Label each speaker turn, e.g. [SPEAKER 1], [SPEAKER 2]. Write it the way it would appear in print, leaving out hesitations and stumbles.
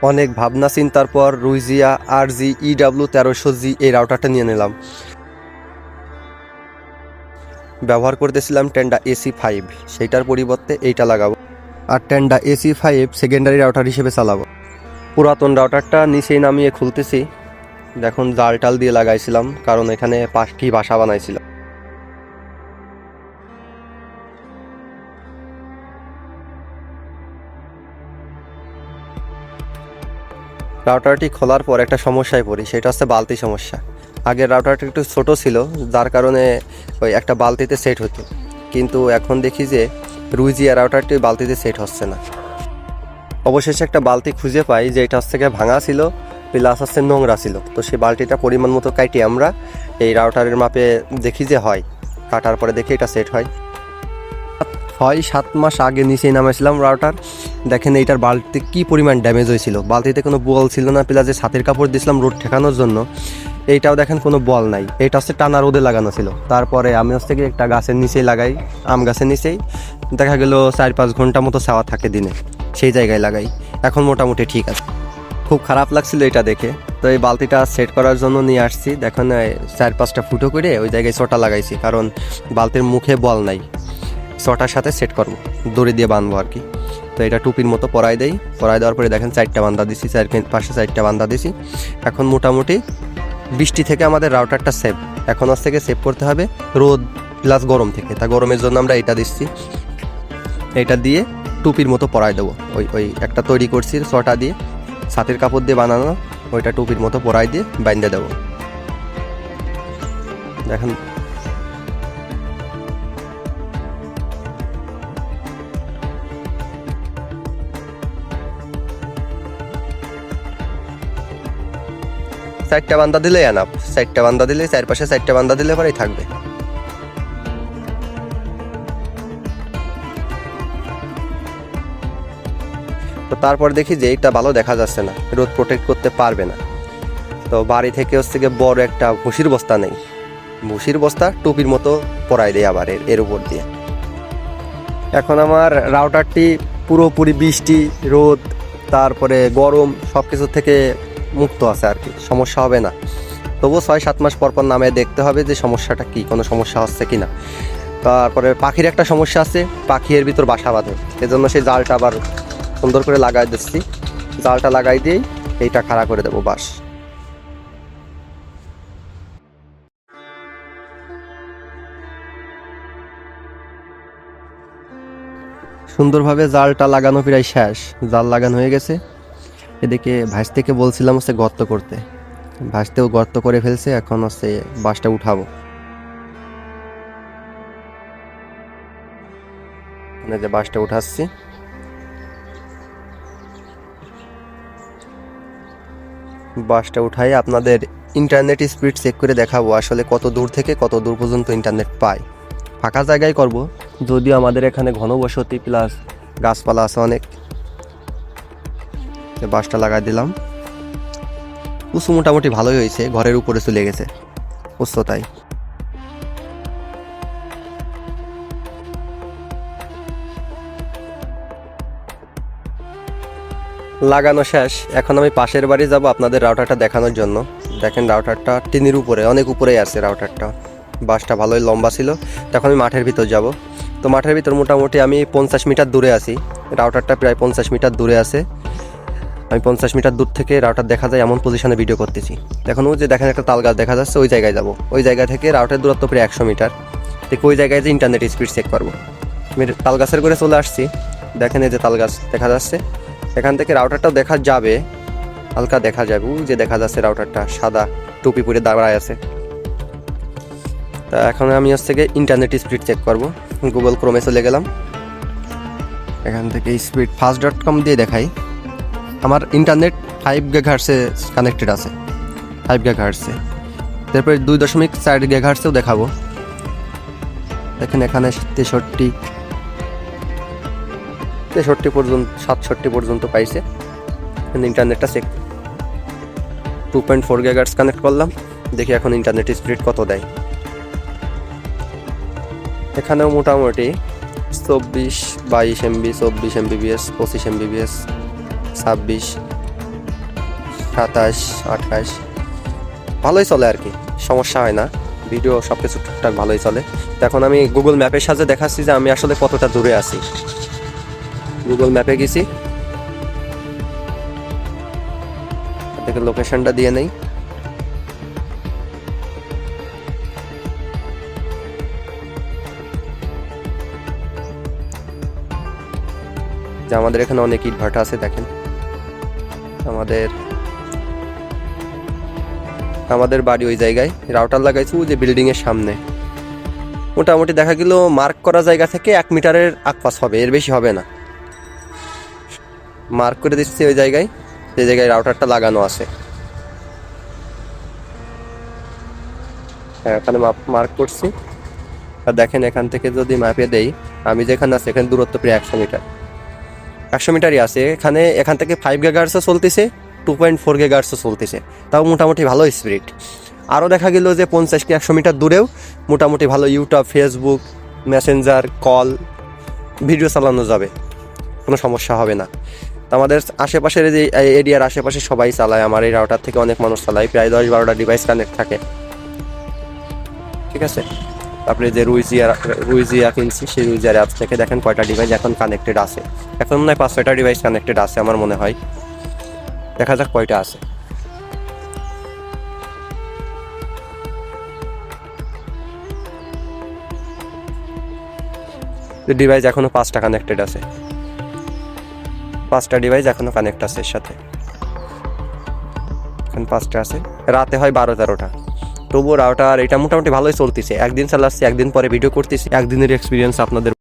[SPEAKER 1] অনেক ভাবনা চিন্তার পর রুইজিয়া RG-EW1300G এই রাউটারটা নিয়ে নিলাম। ব্যবহার করতেছিলাম টেন্ডা AC5, সেইটার পরিবর্তে এইটা লাগাবো, আর টেন্ডা AC5 সেকেন্ডারি রাউটার হিসেবে চালাবো। পুরাতন রাউটারটা নিচেই নামিয়ে খুলতেছি। দেখুন জাল টাল দিয়ে লাগাইছিলাম, কারণ এখানে পাখি বাসা বানাইছিল। রাউটারটি খোলার পর একটা সমস্যায় পড়ি, সেটা হচ্ছে বালতি সমস্যা। আগের রাউটারটা একটু ছোট ছিল, যার কারণে ওই একটা বালতিতে সেট হতো, কিন্তু এখন দেখি যে রুইজিয়া রাউটারটি বালতিতে সেট হচ্ছে না। অবশেষে একটা বালতি খুঁজে পাই যে এটা হচ্ছে ভাঙা ছিল, প্লাস হচ্ছে নোংরা ছিল। তো সেই বালতিটা পরিমাণ মতো কাটি আমরা এই রাউটারের মাপে দেখি যে হয়, কাটার পরে দেখি এটা সেট হয়। 6-7 মাস আগে নিচেই নামাইছিলাম রাউটার। দেখেন এইটার বালতিতে কি পরিমাণ ড্যামেজ হয়েছিল। বালতিতে কোনো বল ছিল না, প্লাস যে ছাতের কাপড় দিয়েছিলাম রোদ ঠেকানোর জন্য, এইটাও দেখেন কোনো বল নাই। এইটা হচ্ছে টানা রোদে লাগানো ছিল। তারপরে আমি হচ্ছে কি একটা গাছের নিচেই লাগাই, আম গাছের নিচেই, দেখা গেল 4-5 ঘন্টা মতো ছাওয়া থাকে দিনে, সেই জায়গায় লাগাই। এখন মোটামুটি ঠিক আছে। খুব খারাপ লাগছিল এটা দেখে, তো এই বালতিটা সেট করার জন্য নিয়ে আসছি। দেখুন 4-5টা ফুটো করে ওই জায়গায় চটা লাগাইছি, কারণ বালতির মুখে বল নাই। চটার সাথে সেট করবো, দড়ি দিয়ে বাঁধবো আর কি। তো এটা টুপির মতো পরাই দেই। পরাই দেওয়ার পরে দেখেন 4টা বান্ধা দিছি, 4 বান্ধা দিছি। এখন মোটামুটি বৃষ্টি থেকে আমাদের রাউটারটা সেভ। এখন আজ থেকে সেভ করতে হবে রোদ প্লাস গরম থেকে। তা গরমের জন্য আমরা এটা দিচ্ছি, এটা দিয়ে টুপির মতো পরাই দেবো। ওই একটা তৈরি করছি চটা দিয়ে, ছাতের কাপড় দিয়ে বানানো, ওইটা টুপির মতো পরাই দিয়ে বাইন্ধে দেবো। দেখেন চারটা বান্ধা দিলে এনাফ, 4টা বান্ধা দিলে, চারপাশে 4টা বান্ধা দিলে পরেই থাকবে। তো তারপর দেখি যে এইটা ভালো দেখা যাচ্ছে না, রোদ প্রোটেক্ট করতে পারবে না। তো বাড়ি থেকে হচ্ছে গিয়ে বড় একটা ভুসির বস্তা নেই, ভুসির বস্তা টুপির মতো পরাই দেয় আবার এর উপর দিয়ে। এখন আমার রাউটারটি পুরোপুরি বৃষ্টি, রোদ, তারপরে গরম সব কিছু থেকে মুক্ত আছে আর কি, সমস্যা হবে না। তবুও 6-7 মাস পর পর নামে দেখতে হবে যে সমস্যাটা কি, কোনো সমস্যা হচ্ছে কি না। তারপরে পাখির একটা সমস্যা আছে, পাখি এর ভিতর বাসা বাঁধে, এজন্য সেই জালটা আবার সুন্দর করে লাগাই দিচ্ছি। জালটা লাগাই দিয়েই এইটা খাড়া করে দেবো বাস। সুন্দরভাবে জালটা লাগানো প্রায় শেষ, জাল লাগানো হয়ে গেছে। এদিকে ভাইস থেকে বলছিলাম হচ্ছে গর্ত করতে, ভাসতেও গর্ত করে ফেলছে। এখন হচ্ছে বাসটা উঠাবো, যে বাসটা উঠাচ্ছি। বাসটা উঠাই আপনাদের ইন্টারনেট স্পিড চেক করে দেখাবো আসলে কত দূর থেকে কত দূর পর্যন্ত ইন্টারনেট পায়। ফাঁকা জায়গায় করব, যদিও আমাদের এখানে ঘনবসতি প্লাস গাছপালা আছে অনেক। বাসটা লাগাই দিলাম, উঁচু মোটামুটি ভালোই হয়েছে, ঘরের উপরে চলে গেছে উচ্চতায়। লাগানো শেষ। এখন আমি পাশের বাড়ি যাব আপনাদের রাউটারটা দেখানোর জন্য। দেখেন রাউটারটা টিনের উপরে, অনেক উপরেই আছে রাউটারটা। বাসটা ভালোই লম্বা ছিল। তখন আমি মাঠের ভিতর যাব। তো মাঠের ভিতর মোটামুটি আমি 50 মিটার দূরে আছি, রাউটারটা প্রায় 50 মিটার দূরে আছে। আমি 50 মিটার দূর থেকে রাউটার দেখা যায় এমন পজিশনে ভিডিও করতেছি। এখন ওই যে দেখেন একটা তাল গাছ দেখা যাচ্ছে, ওই জায়গায় যাব। ওই জায়গা থেকে রাউটার দূরত্ব প্রায় 100 মিটার। ঠিক ওই জায়গায় যে ইন্টারনেট স্পিড চেক করবো। আমি তাল গাছের করে চলে আসছি। দেখেন এই যে তাল গাছ দেখা যাচ্ছে, এখান থেকে রাউটারটাও দেখা যাবে, হালকা দেখা যাবে। যে দেখা যাচ্ছে রাউটারটা সাদা টুপি পরে দাঁড়ায় আছে। তা এখন আমি হচ্ছে গিয়ে ইন্টারনেট স্পিড চেক করব। গুগল ক্রোমে চলে গেলাম, এখান থেকে স্পিড fast.com দিয়ে দেখাই। আমার ইন্টারনেট 5 GHz কানেক্টেড আছে, 5 GHz। তারপরে 2.4 GHz দেখাবো। দেখেন এখানে 63 পর্যন্ত, 67 পর্যন্ত পাইছে। ইন্টারনেটটা চেক 2.4 GHz কানেক্ট করলাম, দেখি এখন ইন্টারনেট স্পিড কত দেয়। এখানেও মোটামুটি 24, 22 MB, 24 MBPS, 25 MBPS, 26, 27, 28 ভালোই চলে আর কি, সমস্যা হয় না, ভিডিও সব কিছু টুকটাক ভালোই চলে। তো এখন আমি গুগল ম্যাপের সাহায্যে দেখাচ্ছি যে আমি আসলে কতটা দূরে আছি। গুগল ম্যাপে গেছি, দেখে লোকেশনটা দিয়ে নেই। যে আমাদের এখানে অনেক ইট ভাটা আছে, দেখেন আমাদের বাড়ি ওই জায়গায়, রাউটার লাগাইছি যে বিল্ডিং এর সামনে। মোটামুটি দেখা গেল মার্ক করা জায়গা থেকে 1 মিটারের আকপাস হবে, এর বেশি হবে না। মার্ক করে দিচ্ছি ওই জায়গায়, যে জায়গায় রাউটারটা লাগানো আছে। হ্যাঁ, এখানে মার্ক করছি। আর দেখেন এখান থেকে যদি ম্যাপে দেই, আমি যেখানে আছি এখানে দূরত্ব প্রায় 100 মিটার, 100 মিটারই আছে। এখান থেকে 5 গিগাহার্টজও চলতেছে, 2.4 গিগাহার্টজও চলতেছে, তাও মোটামুটি ভালো স্পিড। আরও দেখা গেল যে 50 কি 100 মিটার দূরেও মোটামুটি ভালো YouTube, Facebook, Messenger, call, video চালানো যাবে, কোনো সমস্যা হবে না। তো আমাদের আশেপাশের যে এরিয়ার আশেপাশে সবাই চালায়, আমার এই রাউটার থেকে অনেক মানুষ চালায়, প্রায় 10-12টা ডিভাইস কানেক্ট থাকে, ঠিক আছে। তারপরে যে রুইজিয়া কিনছি, সেই রুইজিয়ার অ্যাপস থেকে দেখেন কয়টা ডিভাইস এখন কানেক্টেড আছে। এখন মনে হয় 5-6টা ডিভাইস কানেক্টেড আছে আমার মনে হয়, দেখা যাক কয়টা আছে। ডিভাইস এখনো 5টা কানেক্টেড আছে, 5টা ডিভাইস এখনো কানেক্ট আছে এর সাথে, এখন 5টা আছে। রাতে হয় 12-13টা, তবুও রাউটার এটা মোটামুটি ভালোই চলতেছে। একদিন চালাচ্ছি, একদিন পরে ভিডিও করতেছি, একদিনের এক্সপিরিয়েন্স আপনাদের